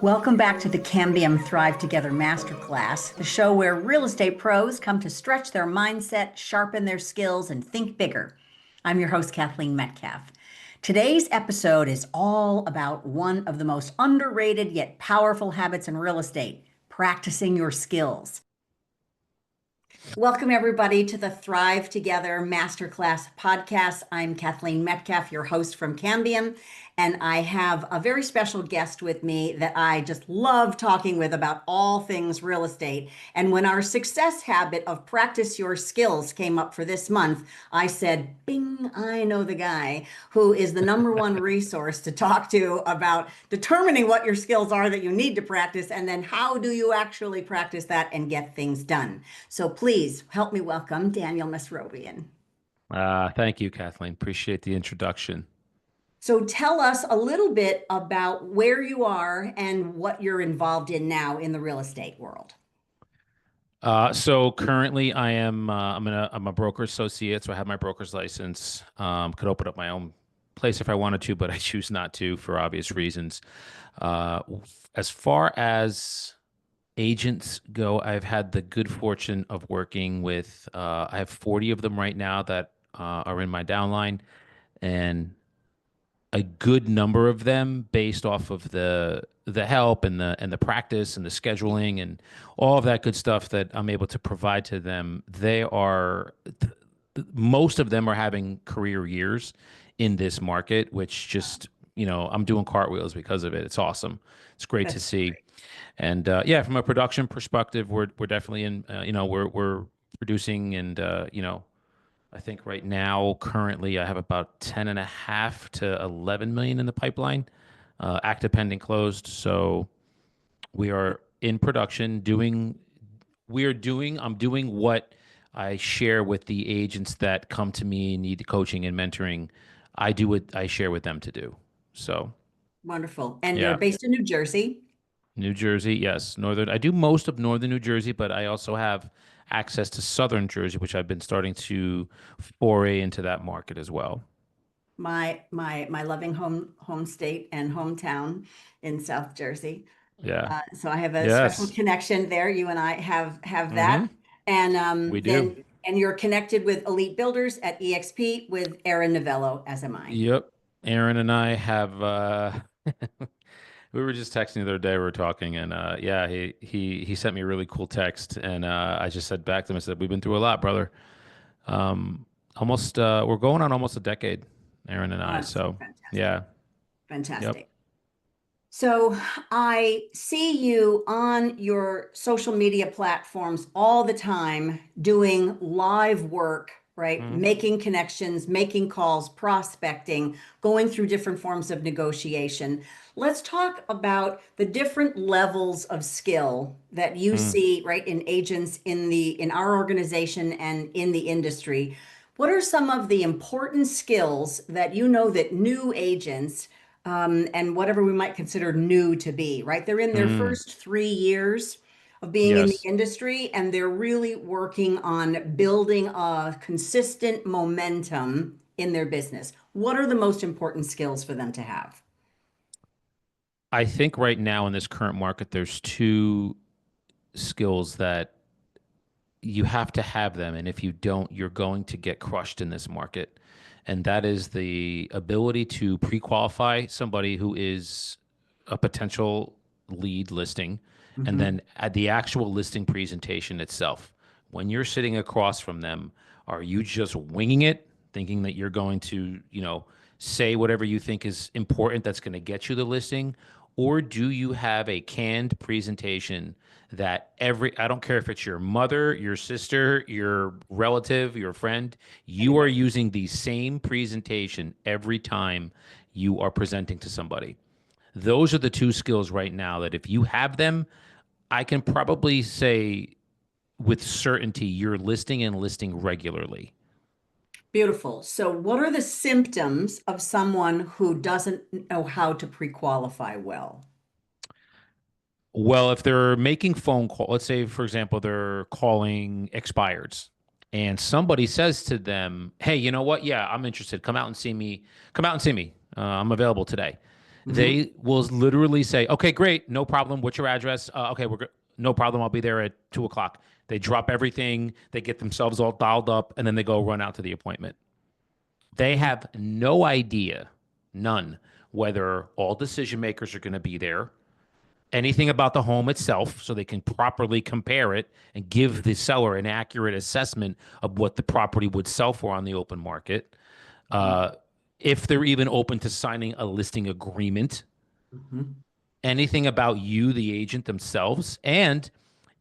Welcome back to the Cambium Thrive Together Masterclass, the show where real estate pros come to stretch their mindset, sharpen their skills, and think bigger. I'm your host, Kathleen Metcalf. Today's episode is all about one of the most underrated yet powerful habits in real estate, practicing your skills. Welcome, everybody, to the Thrive Together Masterclass podcast. I'm Kathleen Metcalf, your host from Cambium, and I have a very special guest with me that I just love talking with about all things real estate. And when our success habit of practice your skills came up for this month, I said, bing, I know the guy who is the number one resource to talk to about determining what your skills are that you need to practice, and then how do you actually practice that and get things done. So please help me welcome Daniel Mesrobian. Thank you, Kathleen. Appreciate the introduction. So tell us a little bit about where you are and what you're involved in now in the real estate world. So currently I'm a broker associate, so I have my broker's license. Could open up my own place if I wanted to, but I choose not to for obvious reasons. Uh, as far as agents go, I've had the good fortune of working with, I have 40 of them right now that are in my downline, and a good number of them based off of the help and the practice and the scheduling and all of that good stuff that I'm able to provide to them. Most of them are having career years in this market, which just, I'm doing cartwheels because of it. It's awesome. It's great to That's see. great. And yeah, from a production perspective, we're definitely in, we're producing, and I think right now, currently, I have about 10 and a half to 11 million in the pipeline, active pending closed. So we are in production I'm doing what I share with the agents that come to me and need coaching and mentoring. I do what I share with them to do. So Wonderful. And you're yeah, based in New Jersey. New Jersey, yes. I do most of northern New Jersey, but I also have access to southern Jersey, which I've been starting to foray into that market as well. My loving home state and hometown in South Jersey. Yeah. So I have a special Yes. connection there. You and I have that. Hmm. And We do. then you're connected with Elite Builders at EXP with Aaron Novello, as am I. Yep. Aaron and I have we were just texting the other day, we were talking, and yeah, he sent me a really cool text, and I just said back to him, I said, we've been through a lot, brother. Almost we're going on almost a decade, Aaron and Oh, I. that's so So fantastic. yeah. Yep. Fantastic. So I see you on your social media platforms all the time doing live work, right? Hmm. Making connections, making calls, prospecting, going through different forms of negotiation. Let's talk about the different levels of skill that you see, right, in agents in our organization and in the industry. What are some of the important skills that you know that new agents and whatever we might consider new to be, right? They're in their Mm. first 3 years of being in the Yes. industry, and they're really working on building a consistent momentum in their business. What are the most important skills for them to have? I think right now in this current market, there's two skills that you have to have them. And if you don't, you're going to get crushed in this market. And that is the ability to pre-qualify somebody who is a potential lead listing, and Mhm. then at the actual listing presentation itself. When you're sitting across from them, are you just winging it, thinking that you're going to, say whatever you think is important that's going to get you the listing? Or do you have a canned presentation that I don't care if it's your mother, your sister, your relative, your friend, you are Anybody. using the same presentation every time you are presenting to somebody? Those are the two skills right now that if you have them, I can probably say with certainty you're listing and listing regularly. Beautiful. So, what are the symptoms of someone who doesn't know how to pre-qualify well? Well, if they're making phone call, let's say, for example, they're calling expireds, and somebody says to them, "Hey, you know what? Yeah, I'm interested. Come out and see me. Come out and see me. I'm available today." Mm-hmm. They will literally say, "Okay, great, no problem. What's your address? Okay, no problem. I'll be there at 2 o'clock." They drop everything, they get themselves all dialed up, and then they go run out to the appointment. They Mm-hmm. have no idea, none, whether all decision makers are going to be there, anything about the home itself, so they can properly compare it and give the seller an accurate assessment of what the property would sell for on the open market. Mm-hmm. Uh, if they're even open to signing a listing agreement, Mm-hmm. anything about you, the agent themselves, and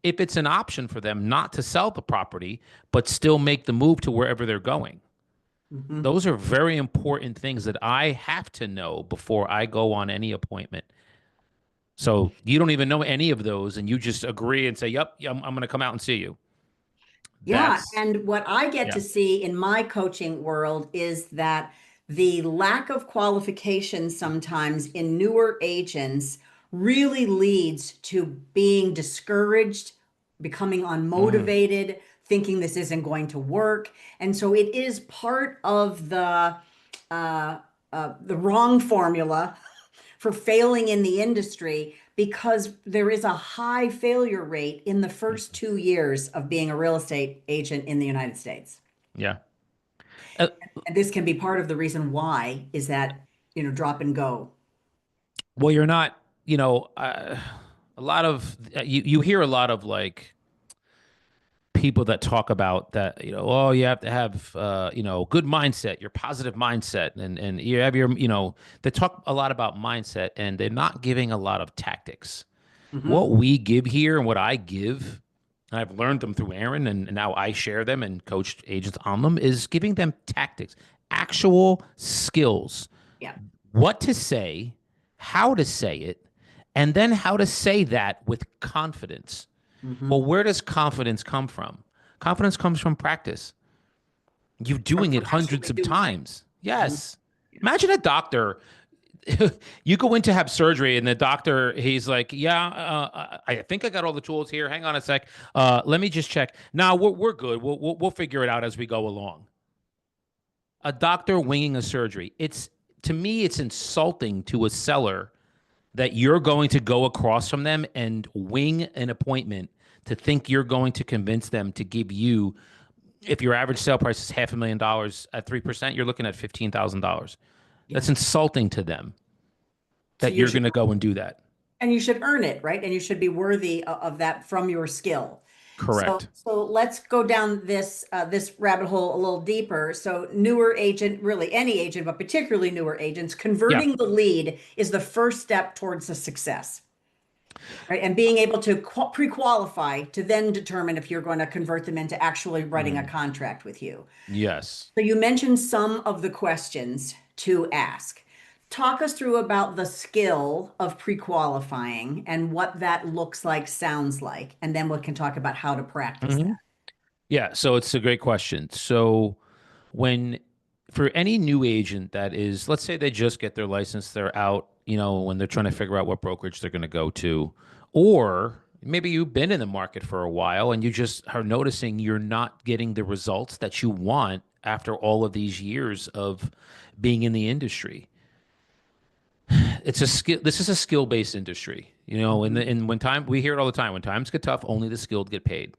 if it's an option for them not to sell the property, but still make the move to wherever they're going. Mm-hmm. Those are very important things that I have to know before I go on any appointment. So you don't even know any of those, and you just agree and say, "Yep, yeah, I'm going to come out and see you." Yeah, That's and what I get yeah. to see in my coaching world is that the lack of qualifications sometimes in newer agents really leads to being discouraged, becoming Mm, unmotivated, thinking this isn't going to work. And so it is part of uh, the wrong formula for failing in the industry because there is a high failure rate in the first 2 years of being a real estate agent in the United States. yeah. Uh, And this can be part of the reason why is that, drop and go. well, you're not. A lot of you hear a lot of like people that talk about that, oh, you have to have, good mindset, your positive mindset, and you have your, they talk a lot about mindset, and they're not giving a lot of tactics. What Hmm. we give here and what I give, and I've learned them through Aaron, and now I share them and coach agents on them, is giving them tactics, actual skills, Yeah. what to say, how to say it, and then how to say that with confidence. Well, Hmm. where does confidence come from? Confidence comes from practice. You doing From it hundreds actually of doing it. times. Hmm. Yes. Yeah. Imagine a doctor. You go in to have surgery, and the doctor, he's like, "Yeah, I think I got all the tools here. Hang on a sec. Let me just check. Now we're good. We'll figure it out as we go along." A doctor winging a surgery. It's to me, it's insulting to a seller that you're going to go across from them and wing an appointment to think you're going to convince them to give you, if your average sale price is $500,000 at 3%, you're looking at $15,000. Yeah. That's insulting to them So that you you're should, going to go and do that. and you should earn it, right? And you should be worthy of that from your skill. So, Correct. so let's go down this rabbit hole a little deeper. So, newer agent, really any agent, but particularly newer agents, Yeah. converting the lead is the first step towards a success, right? And being able to pre-qualify to then determine if you're going to convert them into actually writing a Mm. contract with you. Yes. So, you mentioned some of the questions to ask. Talk us through about the skill of pre-qualifying and what that looks like, sounds like, and then we can talk about how to practice Hmm. Yeah. So it's a great question. So when for any new agent that is, let's say they just get their license, they're out, when they're trying to figure out what brokerage they're going to go to, or maybe you've been in the market for a while and you just are noticing you're not getting the results that you want after all of these years of being in the industry. It's a skill. This is a skill-based industry, that. and when time we hear it all the time. When times get tough, only the skilled get paid.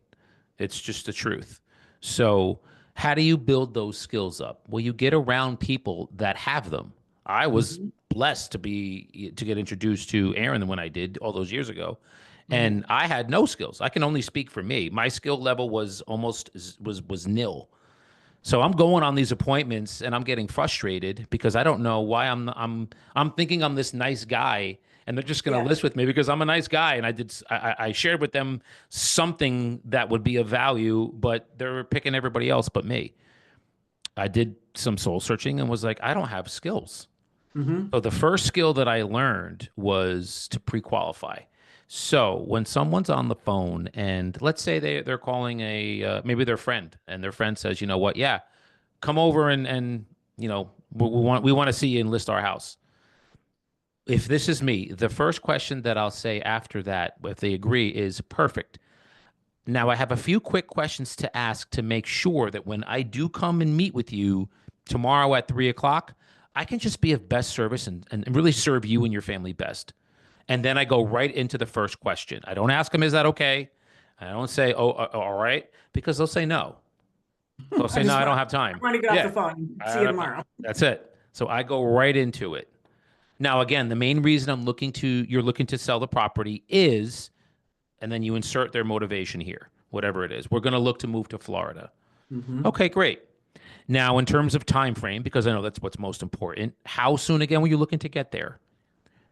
It's just the truth. So, how do you build those skills up? Well, you get around people that have them. I was Mhm. blessed to get introduced to Aaron when I did all those years ago, Mhm. and I had no skills. I can only speak for me. My skill level was almost was nil. So I'm going on these appointments and I'm getting frustrated because I don't know why I'm thinking I'm this nice guy and they're just going to Yeah. list with me because I'm a nice guy and I shared with them something that would be of value, but they're picking everybody else but me. I did some soul searching and was like, I don't have skills. Hmm. So the first skill that I learned was to pre-qualify. So when someone's on the phone and let's say they're calling maybe their friend and their friend says, you know what, yeah, come over and we want to see you and list our house. If this is me, the first question that I'll say after that, if they agree, is perfect. Now I have a few quick questions to ask to make sure that when I do come and meet with you tomorrow at 3 o'clock, I can just be of best service and really serve you and your family best. And then I go right into the first question. I don't ask them, is that okay? I don't say, oh, all right, because they'll say no. They'll I say, no, just I want, don't have I time. want to get off Yeah, the phone. I See don't you have time. tomorrow. That's it. So I go right into it. Now, again, the main reason you're looking to sell the property is, and then you insert their motivation here, whatever it is. We're going to look to move to Florida. Mm-hmm. Okay, great. Now, in terms of time frame, because I know that's what's most important, how soon again were you looking to get there?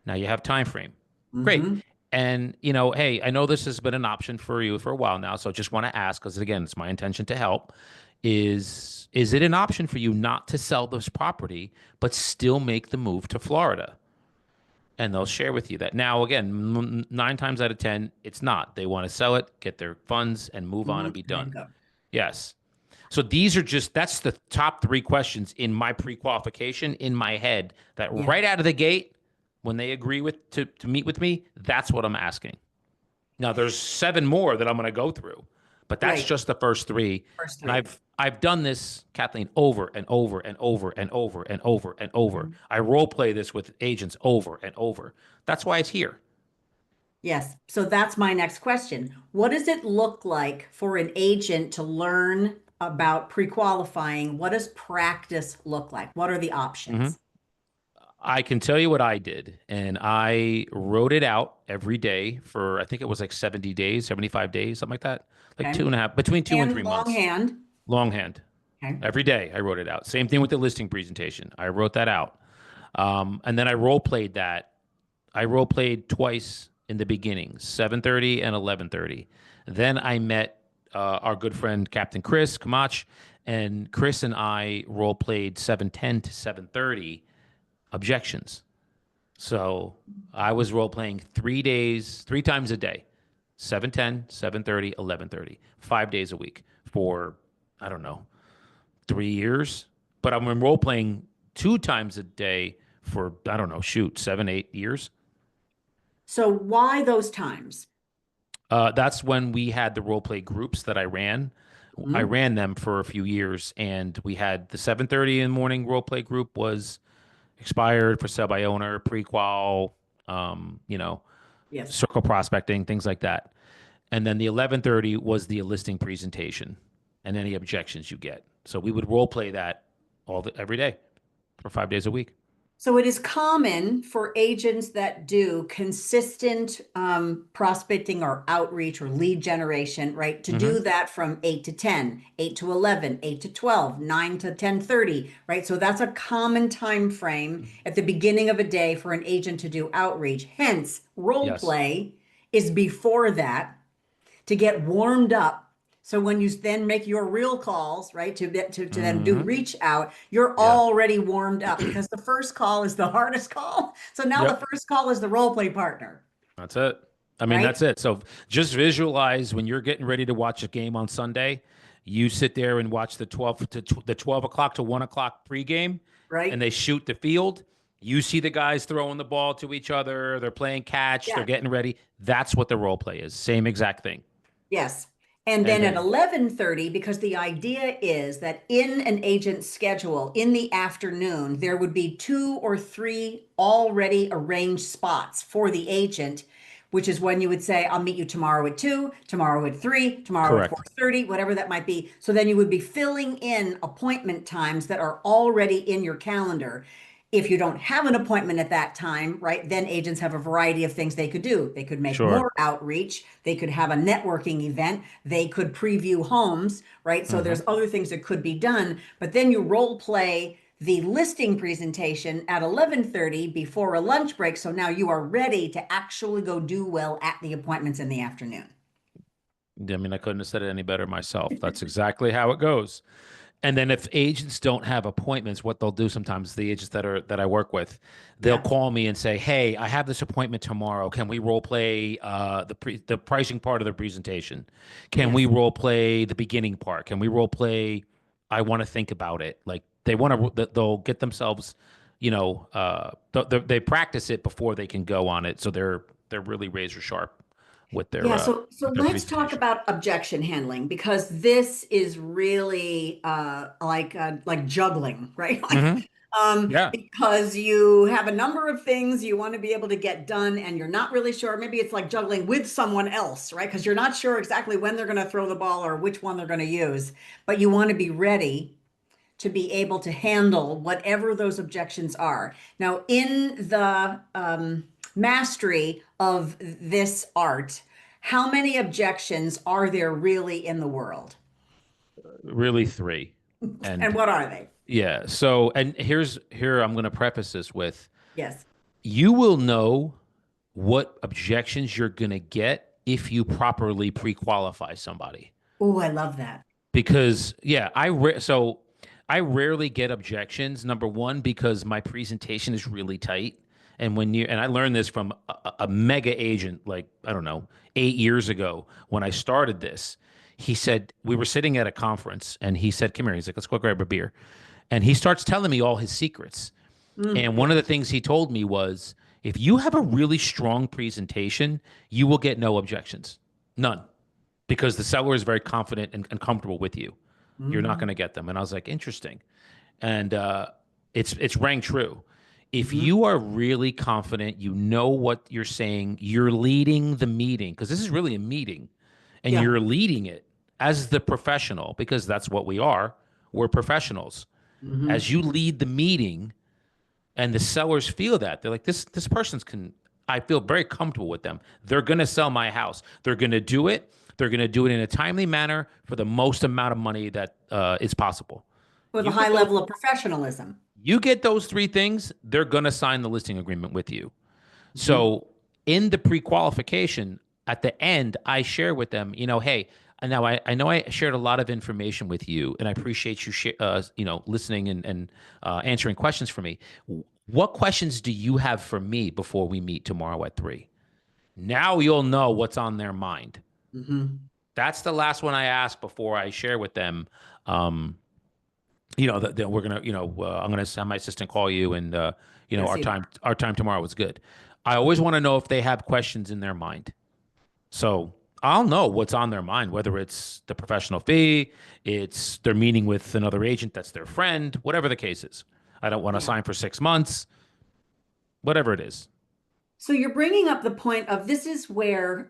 Now you have time frame. Great. Mm-hmm. And hey, I know this has been an option for you for a while now, so just want to ask because again, it's my intention to help. Is it an option for you not to sell this property but still make the move to Florida? And they'll share with you that. Now, again, 9 times out of 10, it's not. They want to sell it, get their funds, and move on Mm-hmm. and be And then done. go. Yes. So that's the top three questions in my pre-qualification in my head that Yeah. right out of the gate, when they agree to meet with me, that's what I'm asking. Now there's seven more that I'm going to go through, but that's Right. just the first three. First And three. I've done this, Kathleen, over and over and over and over and over and over. Mhm. I role play this with agents over and over. That's why it's here. Yes. So that's my next question. What does it look like for an agent to learn about pre-qualifying? What does practice look like? What are the Mhm. options? I can tell you what I did, and I wrote it out every day for I think it was like 70 days, 75 days, something like that, like Okay. two and a half, between two and And 3 months. longhand. Longhand. Okay. Every day I wrote it out. Same thing with the listing presentation. I wrote that out. And then I role played that. I role played twice in the beginning, 7:30 and 11:30. Then I met our good friend Captain Chris Kamach, and Chris and I role played 7:10 to 7:30 objections. So I was role playing 3 days, 3 times a day, 7:10, 7:30, 11:30, 5 days a week for, I don't know, 3 years. But I'm role playing 2 times a day for, I don't know, shoot, 7, 8 years. So why those times? That's when we had the role play groups that I ran. I Mhm. ran them for a few years, and we had the 7:30 in the morning role play group was expired for sale by owner, prequal, you know, Yes. circle prospecting, things like that. And then the 11:30 was the listing presentation and any objections you get. So we would role play that every day for 5 days a week. So it is common for agents that do consistent prospecting or outreach or lead generation, right? To Hmm. do that from 8 to 10, 8 to 11, 8 to 12, 9 to 10:30, right? So that's a common time frame at the beginning of a day for an agent to do outreach. Hence, role Yes. play is before that to get warmed up. So when you then make your real calls, right, to then do Hmm. reach out, you're Yeah. already warmed up because the first call is the hardest call. So now the Yep. first call is the role play partner, That's it. I mean, right? that's it. So just visualize when you're getting ready to watch a game on Sunday, you sit there and watch the 12 o'clock to 1 o'clock pregame, and Right? they shoot the field. You see the guys throwing the ball to each other. They're playing catch. They're Yeah. getting ready. That's what the role play is. Same exact thing. Yes. And And then at then 11:30, because the idea is that in an agent's schedule in the afternoon, there would be two or three already arranged spots for the agent, which is when you would say, I'll meet you tomorrow at 2, tomorrow at 3, tomorrow at correct. 4:30, whatever that might be. So then you would be filling in appointment times that are already in your calendar. If you don't have an appointment at that time, right, then agents have a variety of things they could do. They could make Sure. more outreach. They could have a networking event. They could preview homes, right? So Hmm. there's other things that could be done. But then you role play the listing presentation at 11:30 before a lunch break. So now you are ready to actually go do well at the appointments in the afternoon. I mean, I couldn't have said it any better myself. That's exactly how it goes. And then if agents don't have appointments, what they'll do sometimes, the agents that I work with, they'll Yeah. call me and say, "Hey, I have this appointment tomorrow. Can we role play the pricing part of the presentation? Can we Yes. role play the beginning part? Can we role play? I want to think about it." Like they want to, they'll get themselves, they practice it before they can go on it, so they're really razor sharp with their Yeah, uh, so with their let's talk presentation. about objection handling because this is really like juggling, right? Hmm. Yeah. because you have a number of things you want to be able to get done and you're not really sure. Maybe it's like juggling with someone else, right? Because you're not sure exactly when they're going to throw the ball or which one they're going to use, but you want to be ready to be able to handle whatever those objections are. Now, in the mastery of this art, how many objections are there really in the world? Really three. And And what are they? yeah, so and here I'm going to preface this with Yes. you will know what objections you're going to get if you properly pre-qualify somebody. Oh, I love that. Because yeah, I rarely get objections. Number one, because my presentation is really tight, and I learned this from a mega agent like I don't know 8 years ago when I started this. He said we were sitting at a conference, and he said, "Come here." He's like, "Let's go grab a beer," and he starts telling me all his secrets. And one of Yeah. the things he told me was, if you have a really strong presentation, you will get no objections, none, because the seller is very confident and comfortable with you. You're not going Mhm. to get them. And I was like, interesting. And it's rang true. If Mhm. you are really confident, you know what you're saying, you're leading the meeting, because this is really a meeting, and Yeah. you're leading it as the professional, because that's what we are. We're professionals. As Mhm. you lead the meeting, and the sellers feel that they're like this person's can I feel very comfortable with them. They're going to sell my house. They're going to do it. They're going to do it in a timely manner for the most amount of money that is possible. With a You high get those level of professionalism. you get those three things, they're going to sign the listing agreement with you. Mhm. So in the pre-qualification, at the end, I share with them, hey, and now I know I shared a lot of information with you, and I appreciate you, listening and answering questions for me. What questions do you have for me before we meet tomorrow at 3? Now you'll know what's on their mind. Mhm. That's the last one I ask before I share with them. Um, that we're gonna, I'm gonna have my assistant call you, and Go our see them. time tomorrow was good. I always want to know if they have questions in their mind, so I'll know what's on their mind, whether it's the professional fee, it's their meeting with another agent that's their friend, whatever the case is. I don't want to Yeah. sign for 6 months, whatever it is. So you're bringing up the point of this is where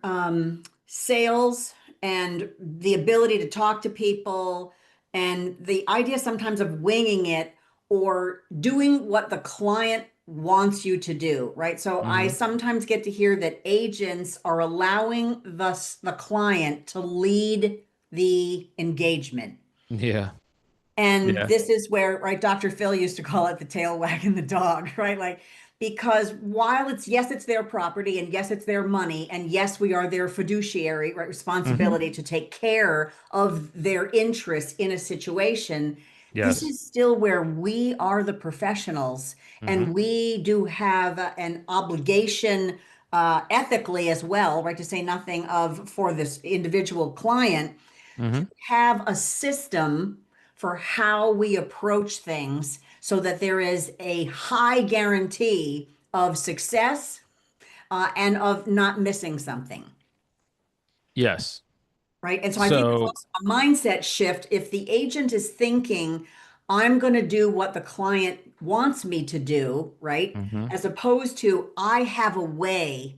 sales and the ability to talk to people and the idea sometimes of winging it or doing what the client wants you to do, right? So I Hmm. sometimes get to hear that agents are allowing the client to lead the engagement. Yeah, And yeah. this is where, right, Dr. Phil used to call it the tail wagging the dog, right? Like, because while it's, yes, it's their property and yes, it's their money, and yes, we are their fiduciary, right, Hmm. responsibility to take care of their interests in a situation. This Yes. is still where we are the professionals Hmm. and we do have an obligation ethically as well, right, to say nothing of for this individual client Hmm. have a system for how we approach things so that there is a high guarantee of success and of not missing something, Yes. right? And so I think there's So, also a mindset shift. If the agent is thinking, I'm going to do what the client wants me to do, right? hmm, As opposed to, I have a way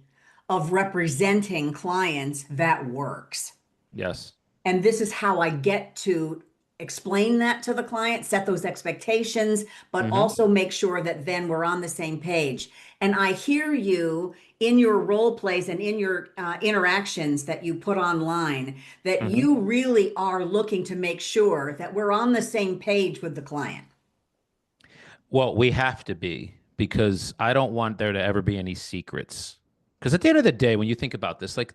of representing clients that works. yes. And this is how I get to explain that to the client, set those expectations, but Hmm. also make sure that then we're on the same page. And I hear you in your role plays and in your interactions that you put online that Hmm. you really are looking to make sure that we're on the same page with the client. Well, we have to be, because I don't want there to ever be any secrets. Because at the end of the day, when you think about this, like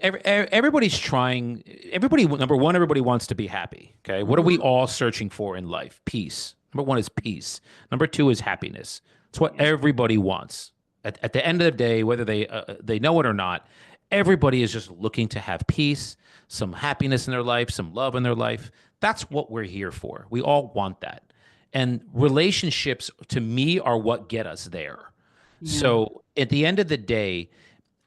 everybody's trying, everybody, number one, everybody wants to be happy. Okay. What are we Mhm. all searching for in life? Peace. Number one is peace. Number two is happiness. It's what Yes. everybody wants. At the end of the day, whether they know it or not, everybody is just looking to have peace, some happiness in their life, some love in their life. That's what we're here for. We all want that. And relationships, to me, are what get us there. Yeah. So at the end of the day,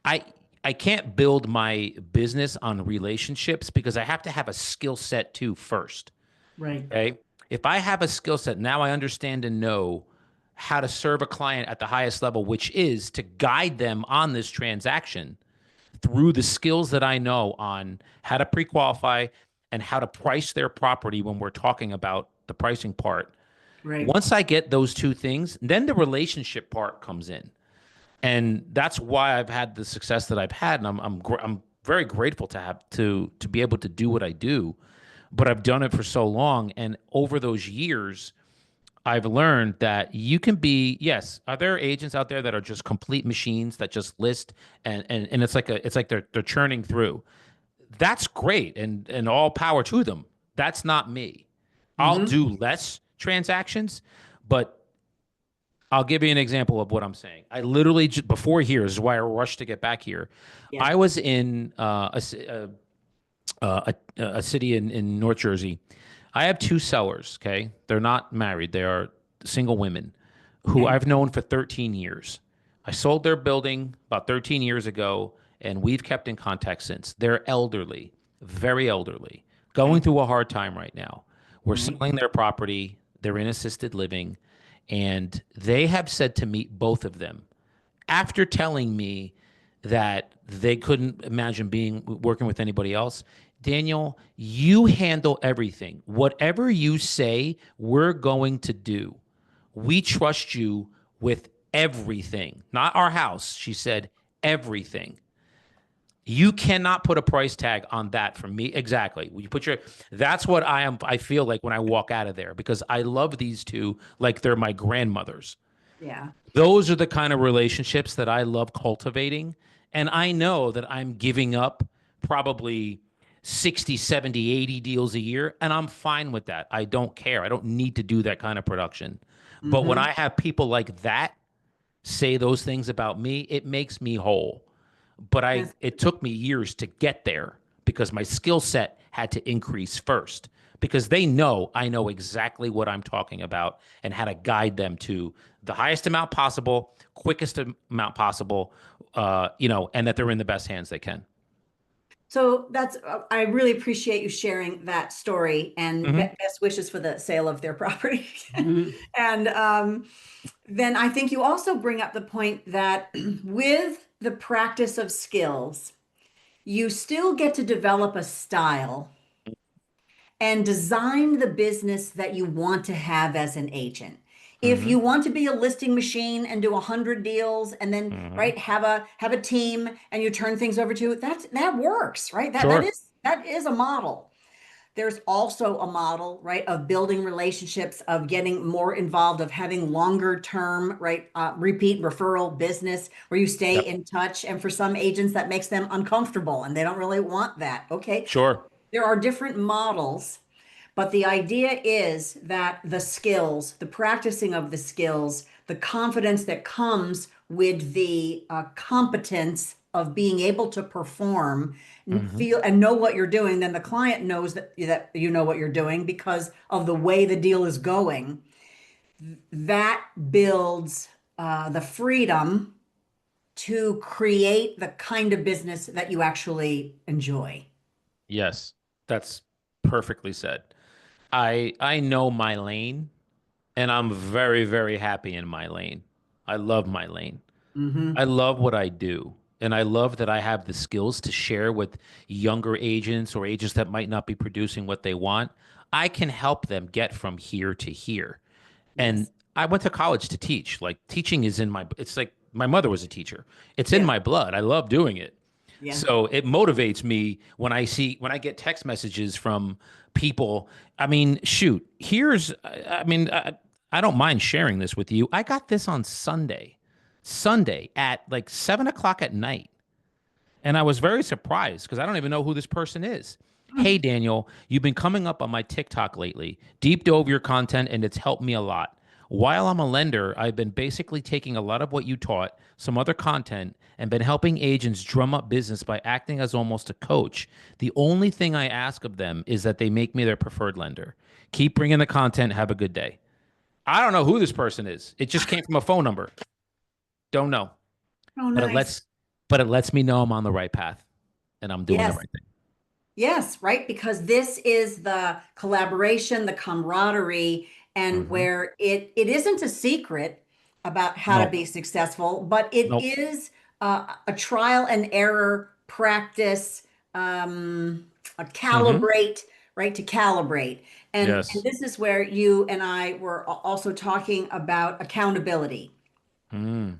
I I can't build my business on relationships, because I have to have a skill set too first. Right. Okay. If I have a skill set, now I understand and know how to serve a client at the highest level, which is to guide them on this transaction through the skills that I know on how to pre-qualify and how to price their property when we're talking about the pricing part. Right. Once I get those two things, then the relationship part comes in. And that's why I've had the success that I've had, and I'm very grateful to have to be able to do what I do. But I've done it for so long, and over those years, I've learned that you can be, yes, are there agents out there that are just complete machines that just list and it's like they're churning through. That's great and all power to them. That's not me. I'll Mm-hmm. do less transactions, but I'll give you an example of what I'm saying. I literally just, before here, this is why I rushed to get back here. Yeah. I was in a city in North Jersey. I have two sellers. Okay, they're not married. They are single women who Okay. I've known for 13 years. I sold their building about 13 years ago, and we've kept in contact since. They're elderly, very elderly, going Okay. through a hard time right now. We're Right. selling their property. They're in assisted living, and they have said to me, both of them, after telling me that they couldn't imagine being working with anybody else. Daniel, you handle everything. Whatever you say, we're going to do. We trust you with everything. Not our house, she said, everything. You cannot put a price tag on that for me. Exactly. You put your that's what I am I feel like when I walk out of there because I love these two like they're my grandmothers. Yeah. Those are the kind of relationships that I love cultivating. And I know that I'm giving up probably 60, 70, 80 deals a year. And I'm fine with that. I don't care. I don't need to do that kind of production. But when Mm-hmm. I have people like that say those things about me, it makes me whole. But That's it took me years to get there because my skill set had to increase first because they know I know exactly what I'm talking about and how to guide them to the highest amount possible, quickest amount possible, and that they're in the best hands they can. so that's I really appreciate you sharing that story and Hmm. best wishes for the sale of their property. And then I think you also bring up the point that with the practice of skills, you still get to develop a style and design the business that you want to have as an agent. If Hmm. you want to be a listing machine and do 100 deals and then Hmm. right have a team and you turn things over to that works, right? That that Sure. is that is a model. There's also a model, right, of building relationships, of getting more involved, of having longer term, right, repeat referral business where you stay Yep. in touch. And for some agents, that makes them uncomfortable and they don't really want that. Okay. Sure. There are different models, but the idea is that the skills, the practicing of the skills, the confidence that comes with the competence of being able to perform, Hmm. feel and know what you're doing, then the client knows that you know what you're doing because of the way the deal is going. That builds the freedom to create the kind of business that you actually enjoy. Yes, that's perfectly said. I know my lane and I'm very, very happy in my lane. I love my lane. Hmm. I love what I do. And I love that I have the skills to share with younger agents or agents that might not be producing what they want. I can help them get from here to here. And Yes. I went to college to teach. Like teaching is in my, it's like my mother was a teacher. It's in Yeah. my blood. I love doing it. Yeah. So it motivates me when I get text messages from people. I mean, shoot, I don't mind sharing this with you. I got this on Sunday at like 7 o'clock at night. And I was very surprised because I don't even know who this person is. Hey, Daniel, you've been coming up on my TikTok lately. Deep dove your content and it's helped me a lot. While I'm a lender, I've been basically taking a lot of what you taught, some other content, and been helping agents drum up business by acting as almost a coach. The only thing I ask of them is that they make me their preferred lender. Keep bringing the content. Have a good day. I don't know who this person is. It just came from a phone number. Don't know. Oh, But it nice. lets but it lets me know I'm on the right path and I'm doing the Yes. right thing. Yes, right. Because this is the collaboration, the camaraderie, and Hmm. where it isn't a secret about how to No, be successful, but it nope. is a trial and error practice, um, a Hmm. calibrate, right? To calibrate. And Yes. this is where you and I were also talking about accountability. Mm.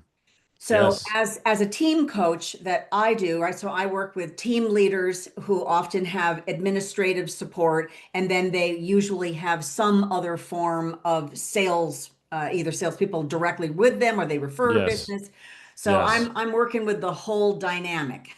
So Yes. as a team coach that I do, right? So I work with team leaders who often have administrative support, and then they usually have some other form of sales, either salespeople directly with them or they refer Yes. business. So Yes. I'm working with the whole dynamic.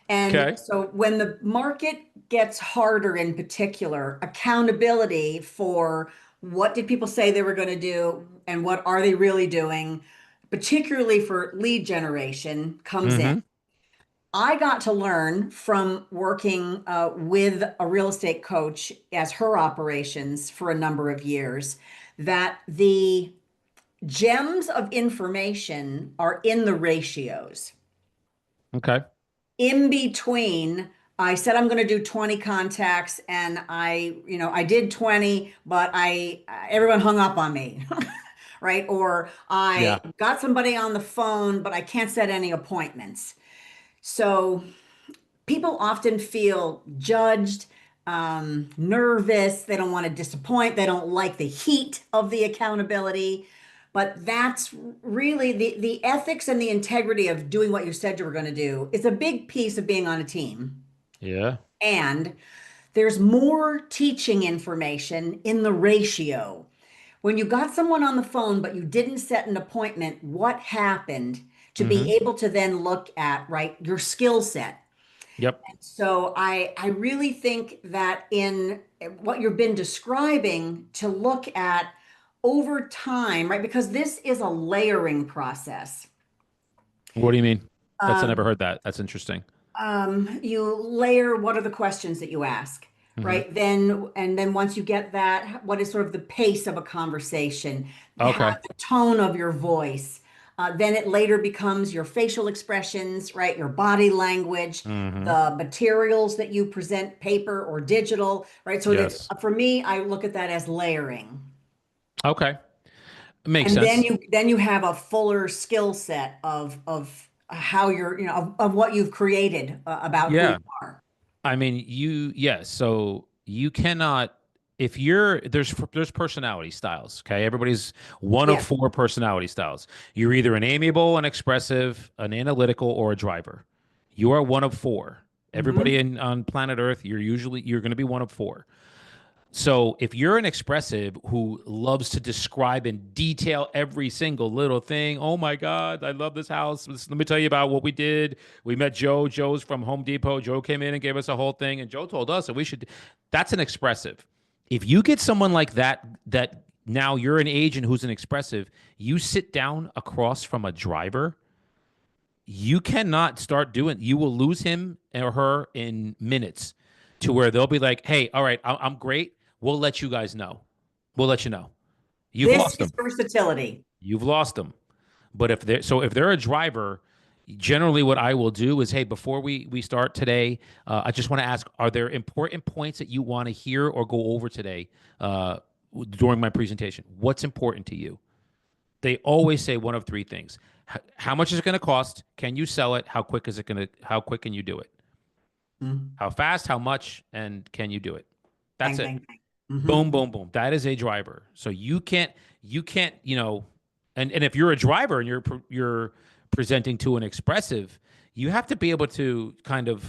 And Okay. so when the market gets harder in particular, accountability for what did people say they were going to do and what are they really doing, particularly for lead generation, comes in. Hmm. I got to learn from working with a real estate coach as her operations for a number of years that the gems of information are in the ratios Okay. in between. I said I'm going to do 20 contacts and I did 20, but I everyone hung up on me. Right? Or I Yeah. got somebody on the phone, but I can't set any appointments. So people often feel judged, nervous. They don't want to disappoint. They don't like the heat of the accountability. But that's really the ethics and the integrity of doing what you said you were going to do is a big piece of being on a team. Yeah. And there's more teaching information in the ratio. When you got someone on the phone, but you didn't set an appointment, what happened to Hmm. be able to then look at, right, your skill set? Yep. So I really think that in what you've been describing to look at over time, right? Because this is a layering process. What do you mean? That's I never Um, heard that. That's interesting. you layer what are the questions that you ask, Hmm. right? And then once you get that, what is sort of the pace of a conversation, Okay. the tone of your voice. Then it later becomes your facial expressions, right? Your body language, Hmm. the materials that you present, paper or digital, right? So it's Yes. for me, I look at that as layering. Okay. Makes And then sense. you have a fuller skill set of how you're, of what you've created about who you Yeah. are. I mean, yes. So you cannot, if you're, there's personality styles. Okay. Everybody's one of Yes. four personality styles. You're either an amiable, an expressive, an analytical, or a driver. You are one of four. Everybody Hmm. on planet Earth, you're going to be one of four. So if you're an expressive who loves to describe in detail every single little thing, oh my God, I love this house. Let me tell you about what we did. We met Joe. Joe's from Home Depot. Joe came in and gave us a whole thing, and Joe told us that we should. That's an expressive. If you get someone like that, that now you're an agent who's an expressive, you sit down across from a driver, you cannot start doing, you will lose him or her in minutes to where they'll be like, hey, all right, I'm great. We'll let you guys know. We'll let you know. You've This lost is them. versatility. You've lost them. But if they're a driver, generally what I will do is, hey, before we start today, I just want to ask, are there important points that you want to hear or go over today during my presentation? What's important to you? They always say one of three things. How much is it going to cost? Can you sell it? How quick can you do it? Mhm. How fast, how much, and can you do it? That's Bang, it. bang, bang. Hmm. Boom, boom, boom. That is a driver. So you can't, and if you're a driver and you're presenting to an expressive, you have to be able to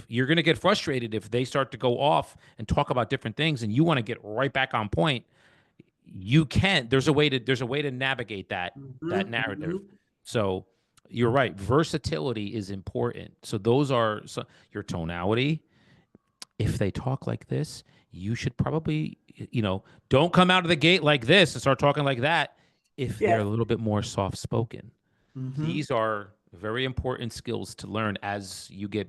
you're going to get frustrated if they start to go off and talk about different things and you want to get right back on point. You can there's a way to navigate that Hmm. narrative. Hmm. So you're right, versatility is important. So those are your tonality. If they talk like this, you should probably, don't come out of the gate like this and start talking like that. If they're a Yes. little bit more soft spoken, Hmm. these are very important skills to learn as you get,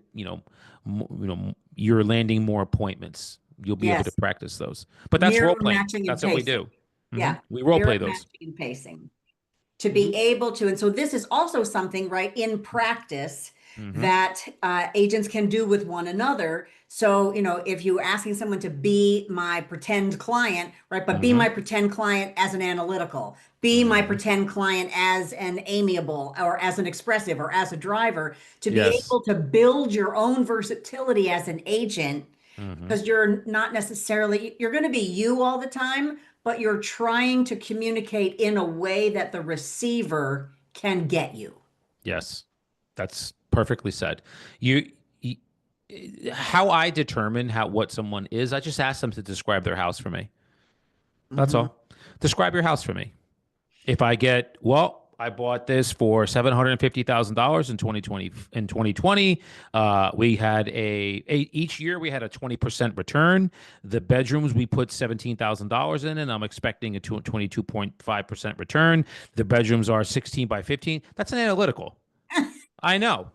you're landing more appointments. You'll be able to Yes. practice those. But that's role Mirror playing. matching and That's what we pacing. do. Yeah. We role Mirror play those. matching and pacing. To Hmm. be able to, and so this is also something, right, in practice. Mm-hmm. that agents can do with one another. So, if you're asking someone to be my pretend client, right, but be Mm-hmm. my pretend client as an analytical, be my Mm-hmm. pretend client as an amiable or as an expressive or as a driver, to be Yes. able to build your own versatility as an agent, Mm-hmm. because you're not necessarily, you're going to be you all the time, but you're trying to communicate in a way that the receiver can get you. Yes. That's perfectly said. You how I determine what someone is, I just ask them to describe their house for me. That's Mhm. all. Describe your house for me. If I get, well, I bought this for $750,000 in 2020. In 2020, we had each year we had a 20% return. The bedrooms we put $17,000 in, and I'm expecting a 22.5% return. The bedrooms are 16 by 15. That's an analytical. I know.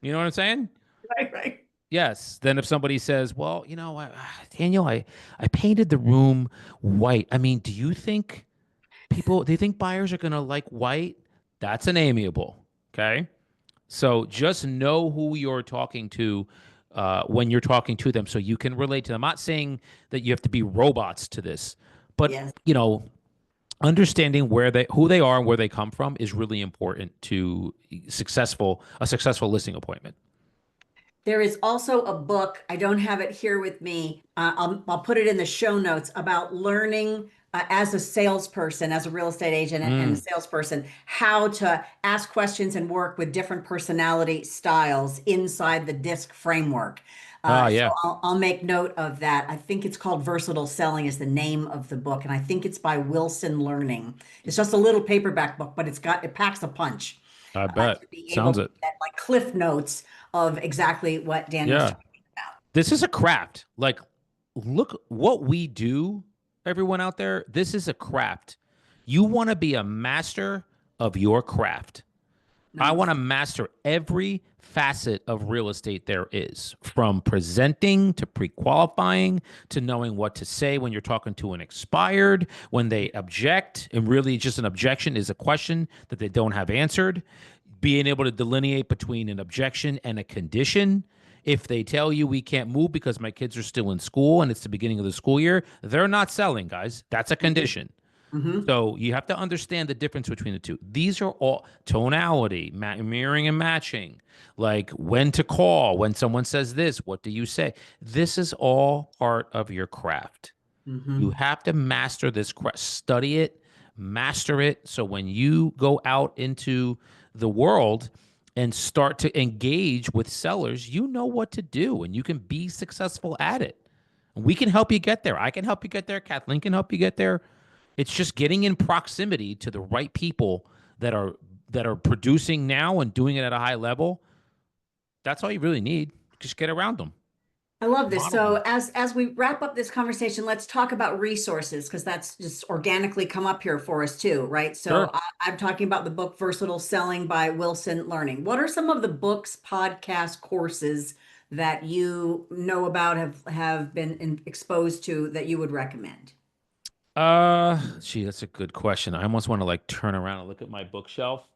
You know what I'm saying? Right, right. Yes. Then if somebody says, well, Daniel, I painted the room white. I mean, do you think buyers are going to like white? That's an amiable. Okay. So just know who you're talking to when you're talking to them so you can relate to them. I'm not saying that you have to be robots to this, but, Yes. understanding who they are and where they come from is really important to a successful listing appointment. There is also a book, I don't have it here with me. I'll put it in the show notes, about learning as a salesperson, as a real estate agent and a Mm. salesperson, how to ask questions and work with different personality styles inside the DISC framework. Ah, So yeah. I'll make note of that. I think it's called Versatile Selling is the name of the book, and I think it's by Wilson Learning. It's just a little paperback book, but it packs a punch I bet. to be able Sounds to it. get like cliff notes of exactly what Daniel's Yeah. talking about. This is a craft. Like, look what we do, everyone out there. This is a craft. You want to be a master of your craft. I want Nice. to master every facet of real estate there is, from presenting to pre-qualifying to knowing what to say when you're talking to an expired, when they object, and really just an objection is a question that they don't have answered, being able to delineate between an objection and a condition. If they tell you we can't move because my kids are still in school and it's the beginning of the school year, they're not selling, guys. That's a condition. Hmm. So you have to understand the difference between the two. These are all tonality, mirroring and matching, like when to call, when someone says this, what do you say? This is all part of your craft. You Hmm. have to master this craft, study it, master it. So when you go out into the world and start to engage with sellers, you know what to do and you can be successful at it. We can help you get there. I can help you get there. Kathleen can help you get there. It's just getting in proximity to the right people that are producing now and doing it at a high level. That's all you really need. Just get around them. I love this. Model them. So as we wrap up this conversation, let's talk about resources, because that's just organically come up here for us too, right? So Sure. I'm talking about the book Versatile Selling by Wilson Learning. What are some of the books, podcasts, courses that you know about, have been exposed to, that you would recommend? Gee, that's a good question. I almost want to like turn around and look at my bookshelf.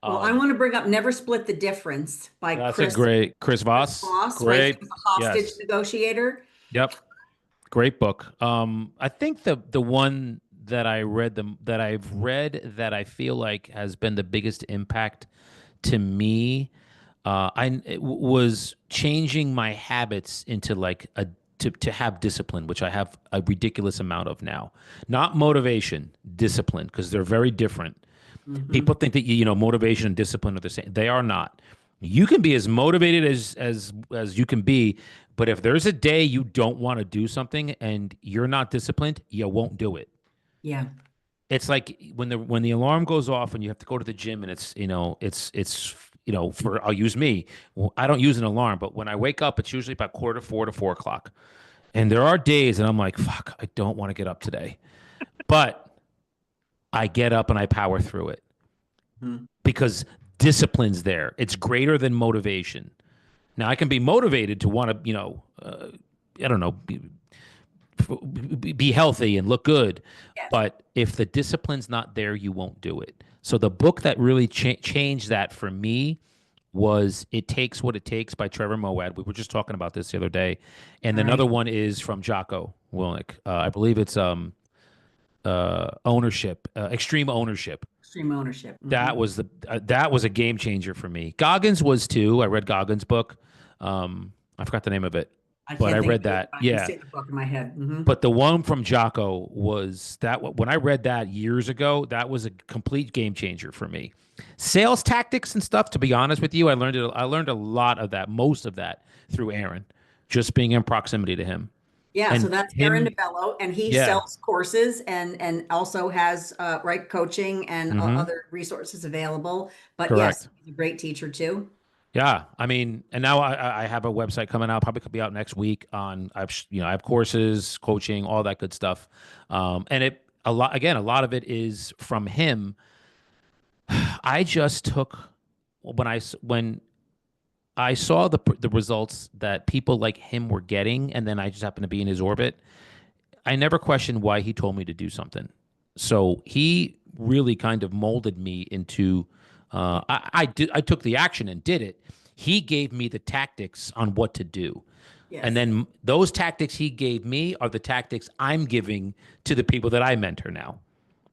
Well, I Um, want to bring up Never Split the Difference by that's a great Chris Chris Voss. Voss, right? He Great. was a hostage Yes. negotiator. Yep. Great book. I think the one that I've read that I feel like has been the biggest impact to me, was changing my habits into like to have discipline, which I have a ridiculous amount of now. Not motivation, discipline, because they're very different. People Hmm. think that motivation and discipline are the same. They are not. You can be as motivated as you can be, but if there's a day you don't want to do something and you're not disciplined, you won't do it. Yeah. It's like when the alarm goes off and you have to go to the gym and it's for I'll use me. Well, I don't use an alarm, but when I wake up, it's usually about quarter to 4 to 4 o'clock. And there are days and I'm like, fuck, I don't want to get up today, but I get up and I power through it Mhm. because discipline's there. It's greater than motivation. Now I can be motivated to want to, I don't know, be healthy and look good, Yes. but if the discipline's not there, you won't do it. So the book that really changed that for me was It Takes What It Takes by Trevor Moawad. We were just talking about this the other day. And All right. another one is from Jocko Willink. I believe it's ownership, extreme ownership. Extreme ownership. That was a game changer for me. Goggins was too. I read Goggins' book. I forgot the name of it, I but can't I think read of it. that. I can Yeah. see the book in my head. But the one from Jocko was that when I read that years ago, that was a complete game changer for me. Sales tactics and stuff, to be honest with you, I learned a lot of that, most of that through Aaron, just being in proximity to him. Yeah, so And that's Aaron him, DeBello, and he yeah, sells courses and also has right coaching and hmm, other resources available. But yes, correct. he's a great teacher too. Yeah, I mean, and now I have a website coming out, probably could be out next week on I have courses, coaching, all that good stuff. And it a lot again, a lot of it is from him. I just took when I saw the results that people like him were getting, and then I just happened to be in his orbit. I never questioned why he told me to do something. So he really kind of molded me into. I took the action and did it. He gave me the tactics on what to do, and Yes. then those tactics he gave me are the tactics I'm giving to the people that I mentor now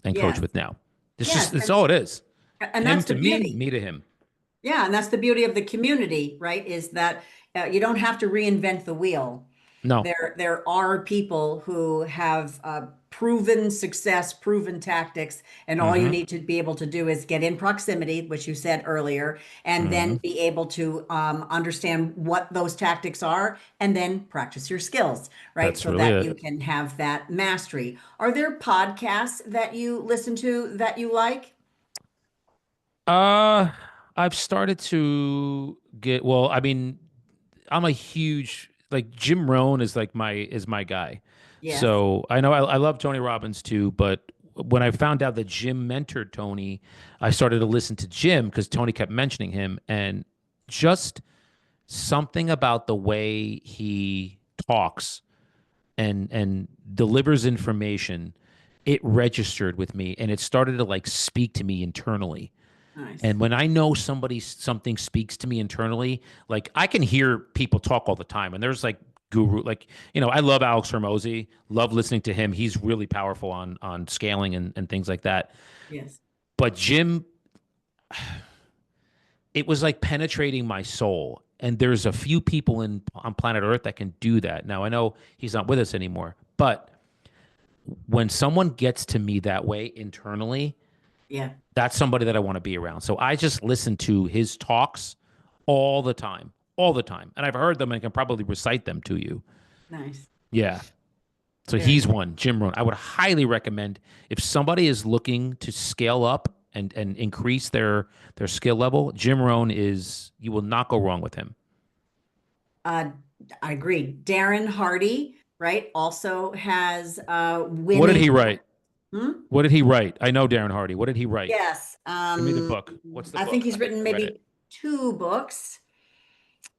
and coach Yes. with now. Yes. It's all it is. And Him that's the to me, beauty. me to him. Yeah, and that's the beauty of the community, right? Is that you don't have to reinvent the wheel. No, There are people who have proven success, proven tactics, and all you mm-hmm, need to be able to do is get in proximity, which you said earlier, and mm-hmm. then be able to understand what those tactics are, and then practice your skills, right? That's So really that you it. can have that mastery. Are there podcasts that you listen to that you like? Uh, I've started to get, well, I mean, I'm a huge, like Jim Rohn is like my guy. Yes. So I know I love Tony Robbins too, but when I found out that Jim mentored Tony, I started to listen to Jim because Tony kept mentioning him, and just something about the way he talks and delivers information, it registered with me and it started to like speak to me internally. Nice. And when I know something speaks to me internally, like I can hear people talk all the time, and there's like guru, like I love Alex Hormozy, love listening to him. He's really powerful on scaling and things like that. Yes. But Jim, it was like penetrating my soul. And there's a few people on planet Earth that can do that. Now I know he's not with us anymore, but when someone gets to me that way internally, Yeah. that's somebody that I want to be around. So I just listen to his talks all the time, all the time. And I've heard them and can probably recite them to you. Nice. Yeah. So Very he's good. one, Jim Rohn. I would highly recommend if somebody is looking to scale up and increase their skill level, Jim Rohn is, you will not go wrong with him. Uh, I agree. Darren Hardy, right, also has What did winning. he write? Hmm? What did he write? I know Darren Hardy. What did he write? Yes. Give me the book. What's the I think book? he's written I read it. maybe two books.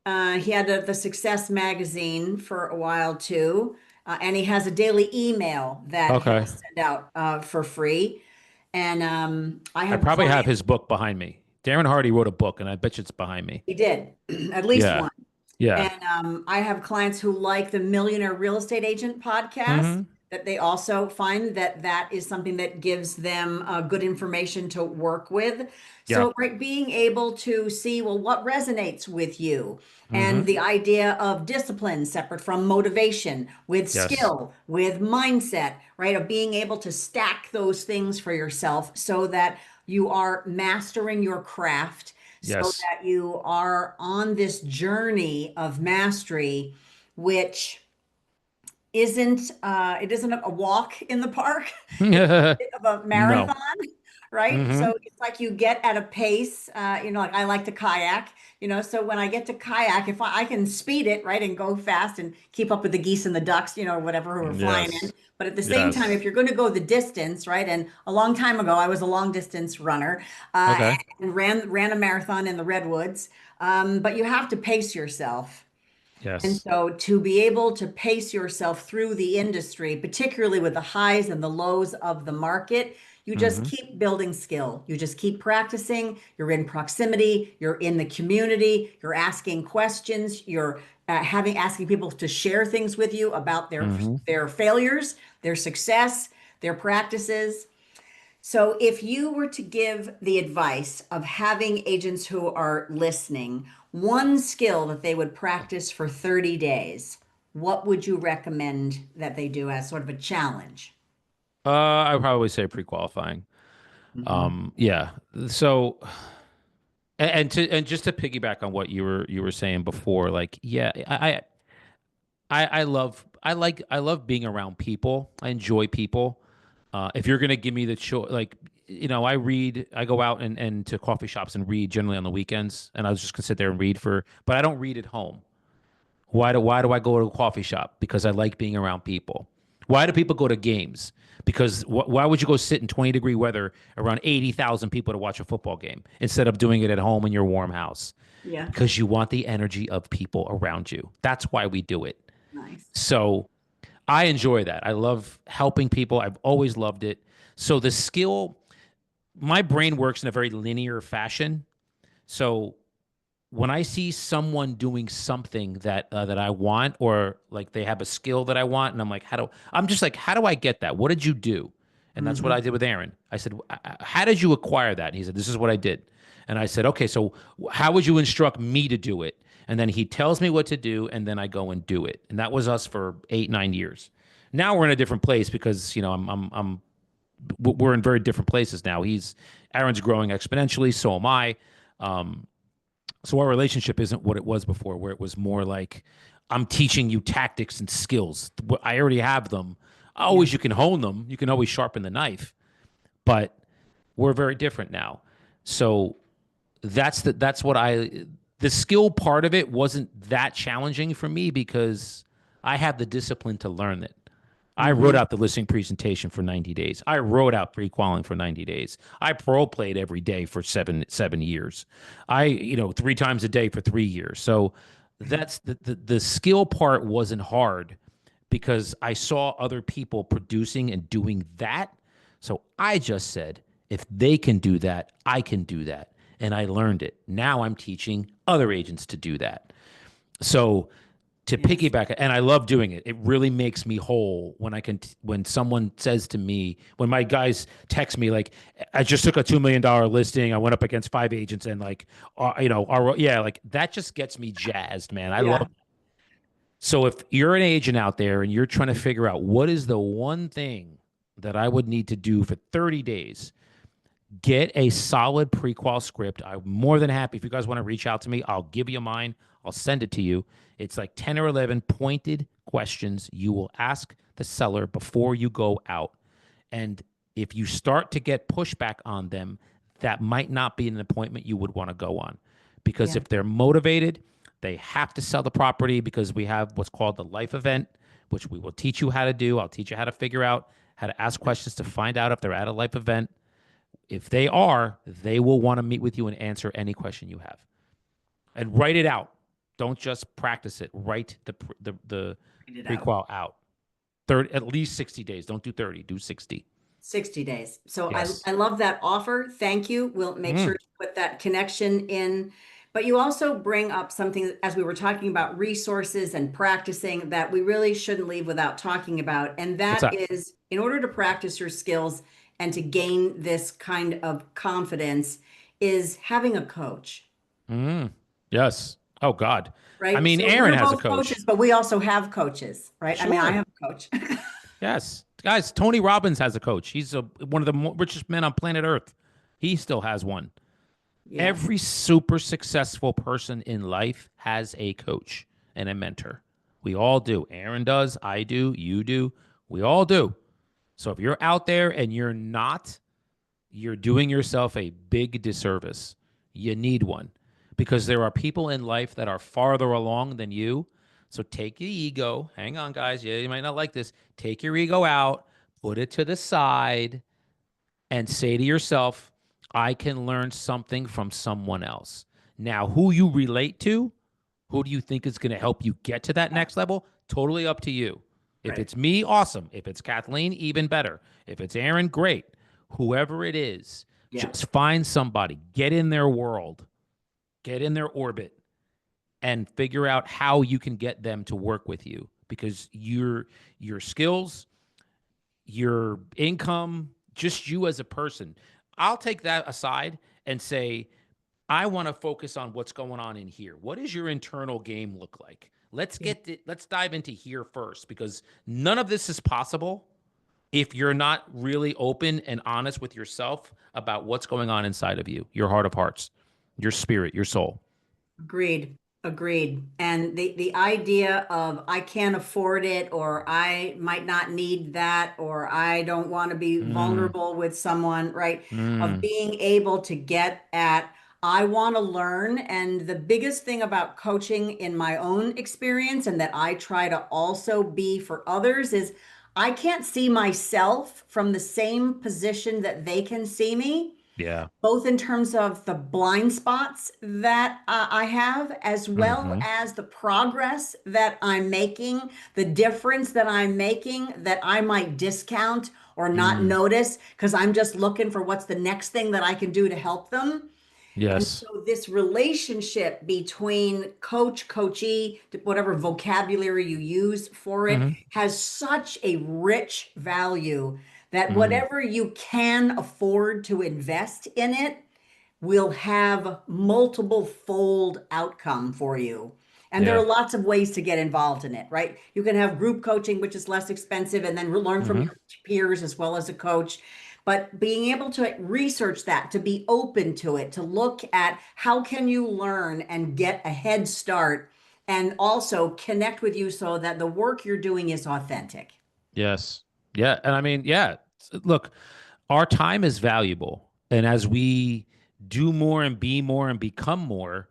He had the Success magazine for a while too. And he has a daily email that he'll Okay. send out for free. And I I have probably have clients. his book behind me. Darren Hardy wrote a book, and I bet you it's behind me. He did, at least Yeah. one. Yeah. And I have clients who like the Millionaire Real Estate Agent podcast, Hmm. that they also find that that is something that gives them good information to work with. Yeah. So, right, being able to see, well, what resonates with you, and Hmm. the idea of discipline separate from motivation, with Yes. skill, with mindset, right, of being able to stack those things for yourself so that you are mastering your craft, so Yes. that you are on this journey of mastery, which it isn't a walk in the park. It's a bit of a No. marathon, right? Hmm. So it's like you get at a pace, like I like to kayak, so when I get to kayak, if I can speed it, right, and go fast and keep up with the geese and the ducks, whatever who are flying in. Yes. But at the same time, if Yes. you're going to go the distance, right? And a long time ago, I was a long distance runner, Okay. and ran a marathon in the redwoods. But you have to pace yourself. And Yes. so to be able to pace yourself through the industry, particularly with the highs and the lows of the market, You just Hmm. keep building skill. You just keep practicing. You're in proximity. You're in the community. You're asking questions. You're having asking people to share things with you about Hmm. their failures, their success, their practices. So, if you were to give the advice of having agents who are listening one skill that they would practice for 30 days, what would you recommend that they do as sort of a challenge? I would probably say pre-qualifying. Hmm. Yeah. So, and just to piggyback on what you were saying before, like, yeah, I love being around people. I enjoy people. If you're gonna give me the choice, like, I go out and to coffee shops and read generally on the weekends, and I was just gonna sit there and read but I don't read at home. Why do I go to a coffee shop? Because I like being around people. Why do people go to games? Because why would you go sit in 20-degree weather around 80,000 people to watch a football game instead of doing it at home in your warm house? Yeah, Because you want the energy of people around you. That's why we do it. nice. So I enjoy that. I love helping people. I've always loved it. So the skill, my brain works in a very linear fashion. So when I see someone doing something that I want, or like they have a skill that I want, and I'm just like, how do I get that? What did you do? And that's what I Hmm. did with Aaron. I said, how did you acquire that? And he said, this is what I did. And I said, okay, so how would you instruct me to do it? And then he tells me what to do, and then I go and do it. And that was us for 8, 9 years. Now we're in a different place because we're in very different places now. Aaron's growing exponentially, so am I. Um, so our relationship isn't what it was before, where it was more like I'm teaching you tactics and skills. I already have them. Yeah. Always, you can hone them. You can always sharpen the knife, but we're very different now. So that's what the skill part of it wasn't that challenging for me because I have the discipline to learn it. I wrote Hmm. out the listing presentation for 90 days. I wrote out pre-qualing for 90 days. I pro played every day for seven years. Three times a day for 3 years. So that's the skill part wasn't hard because I saw other people producing and doing that. So I just said, if they can do that, I can do that. And I learned it. Now I'm teaching other agents to do that. So to Yes. piggyback, and I love doing it. It really makes me whole when someone says to me, when my guys text me like, I just took a $2 million listing, I went up against 5 agents, and like, yeah, like that just gets me jazzed, man. I love. Yeah. So if you're an agent out there and you're trying to figure out what is the one thing that I would need to do for 30 days, get a solid prequal script. I'm more than happy. If you guys want to reach out to me, I'll give you mine. I'll send it to you. It's like 10 or 11 pointed questions you will ask the seller before you go out. And if you start to get pushback on them, that might not be an appointment you would want to go on. Because Yeah. if they're motivated, they have to sell the property because we have what's called the life event, which we will teach you how to do. I'll teach you how to figure out how to ask questions to find out if they're at a life event. If they are, they will want to meet with you and answer any question you have. And write it out. Don't just practice it. Write the Figured it out. prequel out. 30, at least 60 days. Don't do 30. Do 60. 60 days. So Yes. I love that offer. Thank you. We'll make sure Mm, to put that connection in. But you also bring up something as we were talking about resources and practicing that we really shouldn't leave without talking about. And what's that that? is in order to practice your skills and to gain this kind of confidence is having a coach, Mm, yes. Oh God. I right? mean, So Aaron we're has a both coach. coaches, but we also have coaches, right? I mean, I Sure. have a coach. Yes. Guys, Tony Robbins has a coach. He's one of the richest men on planet Earth. He still has one. Yes, Every super successful person in life has a coach and a mentor. We all do. Aaron does. I do. You do. We all do. So if you're out there and you're not, you're doing yourself a big disservice. You need one because there are people in life that are farther along than you. So take your ego. Hang on, guys. Yeah, you might not like this. Take your ego out, put it to the side, and say to yourself, I can learn something from someone else. Now, who you relate to, who do you think is going to help you get to that next level? Totally up to you. If right. it's me, awesome. If it's Kathleen, even better. If it's Aaron, great. whoever it is, Yeah. just find somebody, get in their world, get in their orbit, and figure out how you can get them to work with you because your skills, your income, just you as a person. I'll take that aside and say, I want to focus on what's going on in here. What does your internal game look like? Yeah. Let's dive into here first because none of this is possible if you're not really open and honest with yourself about what's going on inside of you, your heart of hearts, your spirit, your soul. Agreed. Agreed. And the idea of I can't afford it, or I might not need that, or I don't want to be Mm, vulnerable with someone, right? Of mm, being able to get at, I want to learn. And the biggest thing about coaching in my own experience, and that I try to also be for others, is I can't see myself from the same position that they can see me, yeah. both in terms of the blind spots that I have, as well Hmm. as the progress that I'm making, the difference that I'm making that I might discount or not Mm, notice because I'm just looking for what's the next thing that I can do to help them. And yes. so this relationship between coach, coachee, whatever vocabulary you use for it, Hmm. has such a rich value that Mm, whatever you can afford to invest in it will have multiple fold outcome for you. And there yeah. are lots of ways to get involved in it, right? You can have group coaching, which is less expensive, and then learn from Hmm. your peers as well as a coach. But being able to research that, to be open to it, to look at how can you learn and get a head start, and also connect with you so that the work you're doing is authentic. Yes. Yeah. And I mean, yeah. Look, our time is valuable. And as we do more and be more and become more,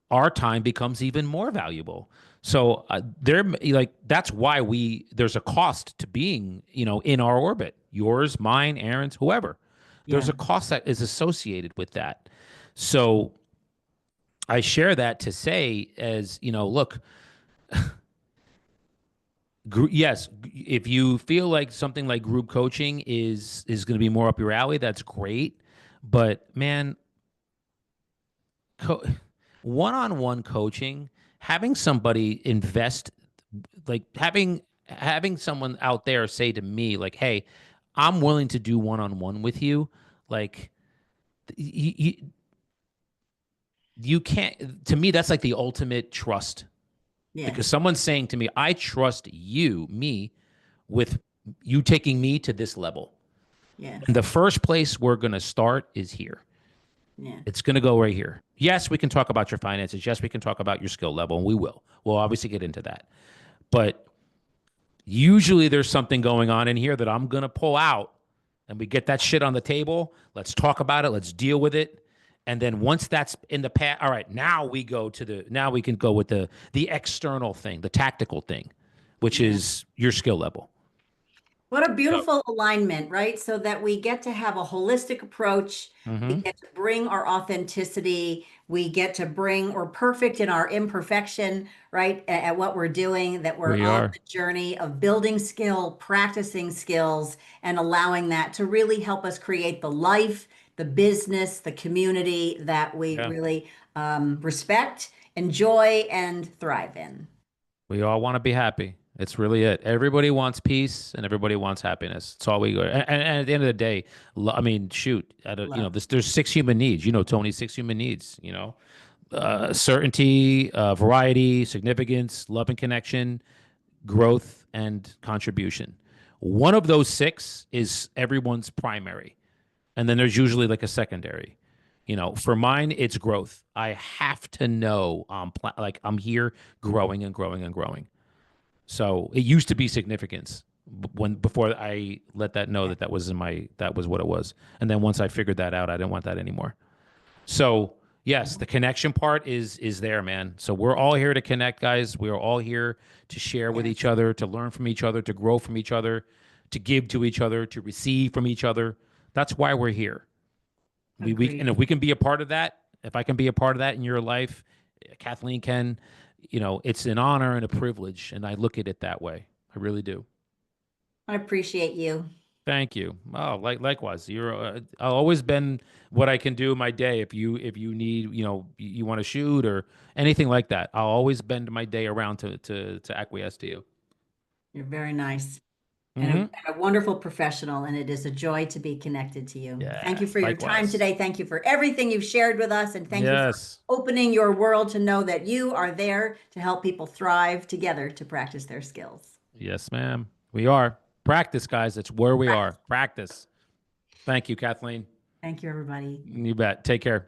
our time becomes even more valuable. So there, like that's why there's a cost to being, in our orbit. Yours, mine, Aaron's, whoever. There's Yeah. a cost that is associated with that. So I share that to say, as look, yes, if you feel like something like group coaching is going to be more up your alley, that's great. But man, co- one-on-one coaching, having somebody invest, like having someone out there say to me, like, "Hey, I'm willing to do one-on-one with you," like you, you can't. To me, that's like the ultimate trust because Yes. someone's saying to me, "I trust you, me, with you taking me to this level." And Yes. the first place we're going to start is here. Yeah. It's going to go right here. Yes, we can talk about your finances. Yes, we can talk about your skill level, and we will. We'll obviously get into that. But usually there's something going on in here that I'm going to pull out and we get that shit on the table. Let's talk about it. Let's deal with it. And then once that's in the past, all right, now we can go with the external thing, the tactical thing, which Yeah. is your skill level. What a So, beautiful alignment, right? So that we get to have a holistic approach. We mhm, get to bring our authenticity. We get to bring, we're perfect in our imperfection, right? At what we're doing, that we're we on are. the journey of building skill, practicing skills, and allowing that to really help us create the life, the business, the community that we Yeah. really respect, enjoy, and thrive in. We all want to be happy. It's really it. Everybody wants peace and everybody wants happiness. It's all we go. And at the end of the day, I mean, shoot, Love. there's six human needs. Tony, six human needs. Certainty, variety, significance, love and connection, growth, and contribution. One of those six is everyone's primary, and then there's usually like a secondary. For mine, it's growth. I have to know like I'm here growing and growing and growing. So it used to be significance when before I let that know that was what it was. And then once I figured that out, I didn't want that anymore. So yes, the connection part is there, man. So we're all here to connect, guys. We are all here to share with each Yes, other, to learn from each other, to grow from each other, to give to each other, to receive from each other. That's why we're here. And agreed. if we can be a part of that, if I can be a part of that in your life, Kathleen can, it's an honor and a privilege, and I look at it that way. I really do. I appreciate you. Thank you. Oh, likewise. You're I've always been what I can do in my day. If you need, you want to shoot or anything like that, I'll always bend my day around to acquiesce to you. You're very nice and Hmm. and a wonderful professional, and it is a joy to be connected to you. Thank Yeah, you for your time likewise. today. Thank you for everything you've shared with us, and thank you for Yes. opening your world to know that you are there to help people thrive together to practice their skills. Yes, ma'am. We are. Practice, guys. That's where we are. Practice. Thank you, Kathleen. Thank you, everybody. You bet. Take care.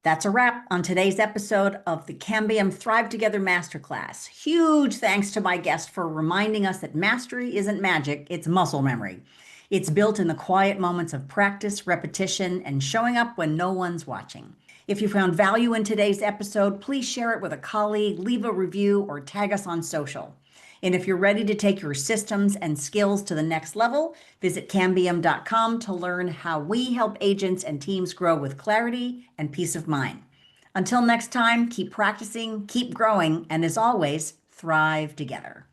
That's a wrap on today's episode of the Cambium Thrive Together Masterclass. Huge thanks to my guest for reminding us that mastery isn't magic, it's muscle memory. It's built in the quiet moments of practice, repetition, and showing up when no one's watching. If you found value in today's episode, please share it with a colleague, leave a review, or tag us on social. And if you're ready to take your systems and skills to the next level, visit cambium.com to learn how we help agents and teams grow with clarity and peace of mind. Until next time, keep practicing, keep growing, and as always, thrive together.